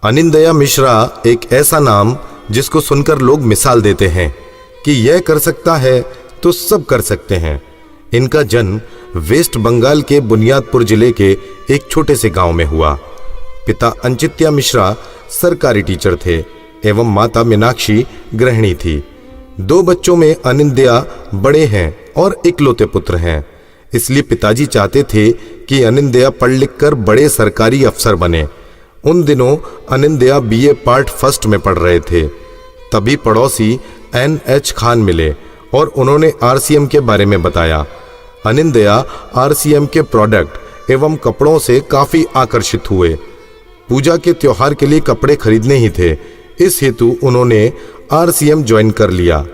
अनिंदया मिश्रा एक ऐसा नाम जिसको सुनकर लोग मिसाल देते हैं कि यह कर सकता है तो सब कर सकते हैं। इनका जन्म वेस्ट बंगाल के बुनियादपुर जिले के एक छोटे से गांव में हुआ। पिता अंचित्या मिश्रा सरकारी टीचर थे एवं माता मीनाक्षी गृहिणी थी। 2 बच्चों में अनिंदया बड़े हैं और इकलौते पुत्र हैं, इसलिए पिताजी चाहते थे कि अनिंदया पढ़ लिख कर बड़े सरकारी अफसर बने। उन दिनों अनिंदया बीए पार्ट फर्स्ट में पढ़ रहे थे। तभी पड़ोसी NH खान मिले और उन्होंने RCM के बारे में बताया। अनिंदया RCM के प्रोडक्ट एवं कपड़ों से काफी आकर्षित हुए। पूजा के त्योहार के लिए कपड़े खरीदने ही थे, इस हेतु उन्होंने RCM ज्वाइन कर लिया।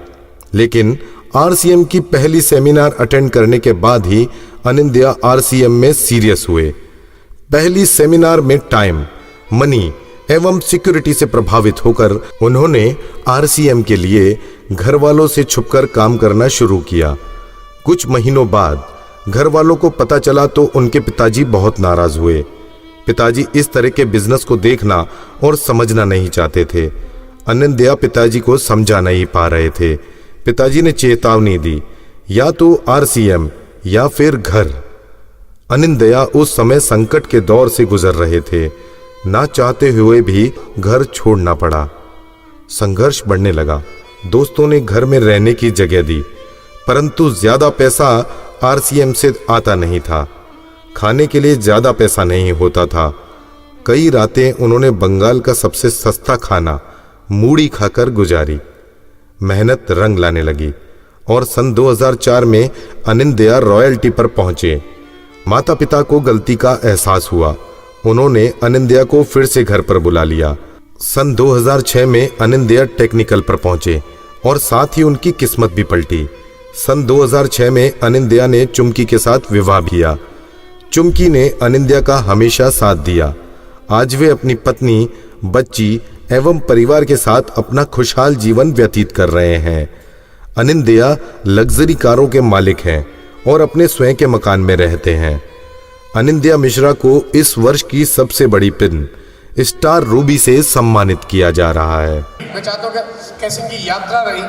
लेकिन RCM की पहली सेमिनार अटेंड करने के बाद ही अनिंदया RCM में सीरियस हुए। पहली सेमिनार में टाइम, मनी एवं सिक्योरिटी से प्रभावित होकर उन्होंने RCM के लिए घर वालों से छुपकर काम करना शुरू किया। कुछ महीनों बाद घर वालों को पता चला तो उनके पिताजी बहुत नाराज हुए। पिताजी इस तरह के बिजनेस को देखना और समझना नहीं चाहते थे। अनिंदया पिताजी को समझा नहीं पा रहे थे। पिताजी ने चेतावनी दी, या तो RCM या फिर घर। अनिंदया उस समय संकट के दौर से गुजर रहे थे। ना चाहते हुए भी घर छोड़ना पड़ा। संघर्ष बढ़ने लगा। दोस्तों ने घर में रहने की जगह दी, परंतु ज्यादा पैसा RCM से आता नहीं था। खाने के लिए ज्यादा पैसा नहीं होता था। कई रातें उन्होंने बंगाल का सबसे सस्ता खाना मूढ़ी खाकर गुजारी। मेहनत रंग लाने लगी और सन 2004 में अनिंदया रॉयल्टी पर पहुंचे। माता पिता को गलती का एहसास हुआ। उन्होंने अनिंदया को फिर से घर पर बुला लिया। सन 2006 में अनिंदया टेक्निकल पर पहुंचे और साथ ही उनकी किस्मत भी पलटी। सन 2006 में अनिंदया ने चुमकी के साथ विवाह किया। चुमकी ने अनिंदया का हमेशा साथ दिया। आज वे अपनी पत्नी, बच्ची एवं परिवार के साथ अपना खुशहाल जीवन व्यतीत कर रहे हैं। अनिंदया लग्जरी कारों के मालिक हैं और अपने स्वयं के मकान में रहते हैं। अनिंदया मिश्रा को इस वर्ष की सबसे बड़ी फिल्म स्टार रूबी से सम्मानित किया जा रहा है। मैं चाहता हूँ कि कैसे इनकी यात्रा रही,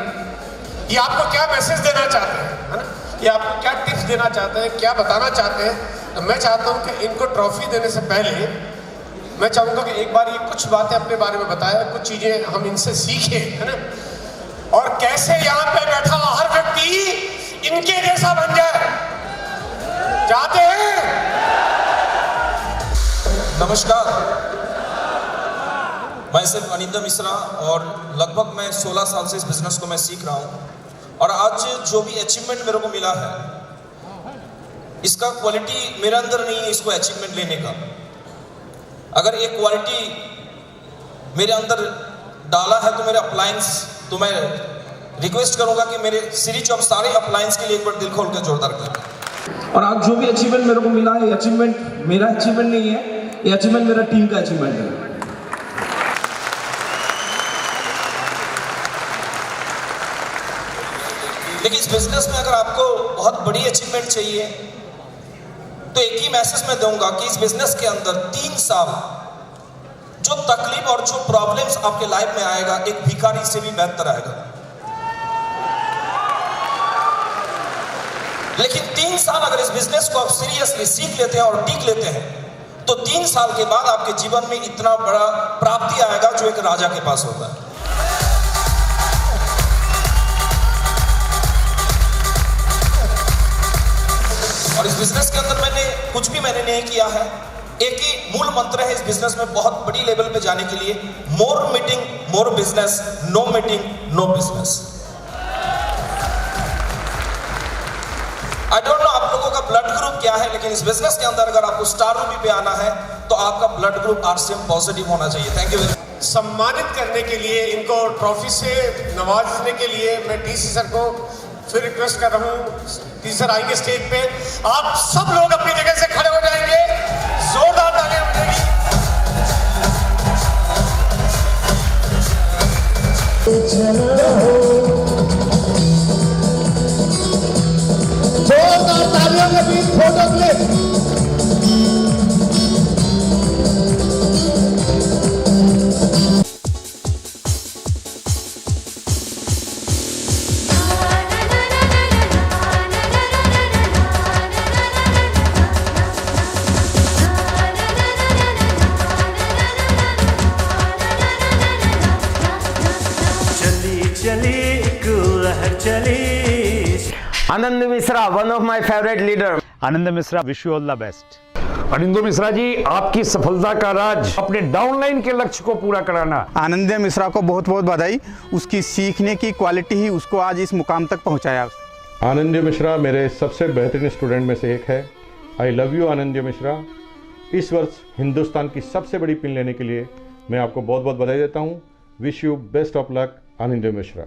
ये आपको क्या मैसेज देना चाहते हैं, है ना? ये आपको क्या टिप्स देना चाहते हैं, क्या बताना चाहते हैं। तो मैं चाहता हूँ कि इनको ट्रॉफी देने से पहले मैं चाहूँगा कि एक बार ये कुछ बातें अपने बारे में बताएं, कुछ चीज़ें हम इनसे सीखें, है ना? और कैसे यहाँ पे बैठा हर व्यक्ति इनके जैसा बन जाए, चाहते हैं? नमस्कार, मैं सिर्फ अनिंदया मिश्रा और लगभग मैं 16 साल से इस बिजनेस को मैं सीख रहा हूँ। और आज जो भी अचीवमेंट मेरे को मिला है, इसका क्वालिटी मेरे अंदर नहीं है इसको अचीवमेंट लेने का। अगर एक क्वालिटी मेरे अंदर डाला है तो मेरे अप्लायंस, तो मैं रिक्वेस्ट करूंगा कि मेरे सीरीज ऑफ सारे अप्लायंस के लिए एक बार दिल खोल कर जोरदार करें। और आज जो भी अचीवमेंट मेरे को मिला है, ये अचीवमेंट मेरा अचीवमेंट नहीं है, ये अचीवमेंट मेरा टीम का अचीवमेंट है। लेकिन इस बिजनेस में अगर आपको बहुत बड़ी अचीवमेंट चाहिए तो एक ही मैसेज मैं दूंगा कि इस बिजनेस के अंदर 3 साल जो तकलीफ और जो प्रॉब्लम्स आपके लाइफ में आएगा, एक भिखारी से भी बेहतर आएगा। लेकिन 3 साल अगर इस बिजनेस को आप सीरियसली सीख लेते हैं और टीक लेते हैं तो 3 साल के बाद आपके जीवन में इतना बड़ा प्राप्ति आएगा जो एक राजा के पास होता है। और इस बिजनेस के अंदर मैंने कुछ भी नहीं किया है। एक ही मूल मंत्र है इस बिजनेस में बहुत बड़ी लेवल पे जाने के लिए, more meeting more business, no meeting no business. I don't know आप लोगों का ब्लड ग्रुप क्या है, लेकिन इस बिजनेस के अंदर अगर आपको स्टार रूबी पे आना है तो आपका ब्लड ग्रुप RCM पॉजिटिव होना चाहिए। Thank you very much. सम्मानित करने के लिए, इनको ट्रॉफी से नवाजने के लिए मैं DC सर को फिर रिक्वेस्ट कर रहा हूँ। DC सर आएंगे स्टेज पे, आप सब लोग अपनी जगह से खड़े हो जाएंगे, जोरदार तालियां बजेगी। जोरदार तालियों के बीच photo click. Anand Mishra, one of my favorite leader. Anand Mishra, wish you all the best. Anindo Mishra ji, आपकी सफलता का राज अपने डाउनलाइन के लक्ष्य को पूरा कराना। आनंद मिश्रा को बहुत बहुत बधाई, उसकी सीखने की क्वालिटी ही उसको आज इस मुकाम तक पहुंचाया। आनंद मिश्रा मेरे सबसे बेहतरीन स्टूडेंट में से एक है। आई लव यू आनंद मिश्रा। इस वर्ष हिंदुस्तान की सबसे बड़ी पिन लेने के लिए मैं आपको बहुत बहुत बधाई देता हूँ। Wish you best of luck Anand Mishra.